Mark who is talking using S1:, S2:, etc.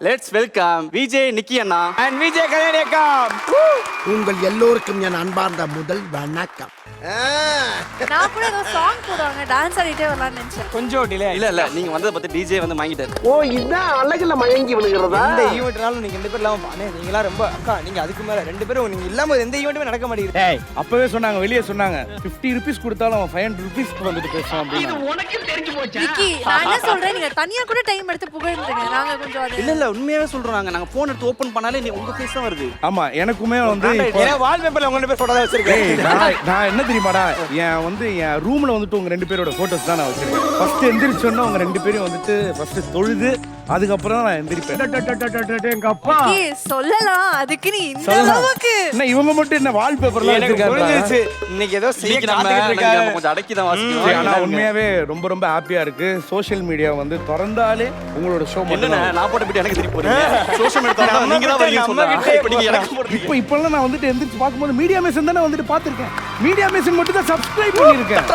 S1: Let's welcome Vijay Nikki அண்ணா
S2: and Vijay கல்யாணியக்கா.
S3: உங்கள் எல்லோருக்கும் என் அன்பார்ந்த முதல் வணக்கம்.
S4: நான் கூட ஏதோ சாங் போடுவாங்க டான்ஸ் ஆடிட்டே வரலாம்னு நினைச்சேன்.
S2: கொஞ்சம் டிலே.
S1: இல்ல நீங்க வந்ததை பார்த்து டிஜே வந்து வாங்கிட்டாரு.
S3: ஓ இதான் அழகுல மயங்கி விழுகிறதா?
S2: எந்த ஈவெண்ட்னாலும் நீங்க 2 பேர் இல்லாம அண்ணே நீங்கலாம் ரொம்ப அக்கா நீங்க அதுக்கு மேல 2 பேரும் நீங்க இல்லாம எந்த ஈவெண்ட்டுமே நடக்க மாட்டேங்குது.
S5: ஏய் அப்பவே சொன்னாங்க, வெளியே சொன்னாங்க 50 ருபீஸ் கொடுத்தாலும் அவன் 500 ருபீஸ்க்கு வந்துட்டு பேசுவான் அப்படின்னு.
S4: விக்கி நான் என்ன சொல்றேன், நீங்க தனியா கூட டைம் எடுத்து புகழ்ந்துருங்க. நாங்க கொஞ்சம் அது
S1: இல்ல உண்மையாவே சொல்றோம். நாங்க போன் எடுத்து ஓபன் பண்ணாலே உங்க ஃபேஸ் தான் வருது.
S5: ஆமா எனக்குமே வந்து
S2: ஏன்னா வால்பேப்பர்ல உங்க 2 பேர் போட்டோ தான் வச்சிருக்கேன்.
S5: ஏய், நான் என்ன தெரியுமாடா, என் ரூம்ல வந்துட்டு உங்க 2 பேரோட போட்டோஸ் தான் நான் வச்சிருக்கேன். ஃபர்ஸ்ட் எந்திரிச்சோன்னா உங்க 2 பேரும் வந்துட்டு ஃபர்ஸ்ட் தொழுது அதுக்கப்புறம் தான் நான் எந்திரிப்பேன். எங்க அப்பா
S4: விக்கி சொல்லலாம், அதுக்கு நீ இந்த
S5: சொல்லலாம்.
S4: அளவுக்கு
S5: என்ன இவங்க மட்டும் என்ன வால்பேப்பர்லாம்
S2: எனக்கு
S5: வச்சிருக்காங்க?
S2: புரிஞ்சிருச்சு. இன்னைக்கு ஏதோ செய்ய
S1: இன்னைக்கு நம்ம
S2: காத்துக்கிட்டு இருக்காரு.
S1: கொஞ்சம் அடக்கி தான்
S5: சரி,
S1: வாசிக்கணும்.
S5: ஆனா உண்மையாவே ரொம்ப ரொம்ப ஹாப்பியா இருக்கு. சோஷியல் மீடியா வந்து திறந்தாலே உங்களோட ஷோ மட்டும்
S1: என்னண்ணே நான் போட்ட பிட்டு எனக்கு திருப்பி போறீங்க. சோஷியல் மீடியா நீங்க தான் வரீங்க சொன்னாங்க. இப்போ நீங்க எனக்கு போடுறீங்க.
S5: இப்பெல்லாம் நான் வந்துட்டு எந்திரிச்சு பார்க்கும்போது மீடியா மேசன் தானே வந்துட்டு பார்த்திருக்கேன். மீடியா மேசன் மட்டும் தான் சப்ஸ்கிரைப் பண்ணியிருக்கேன்.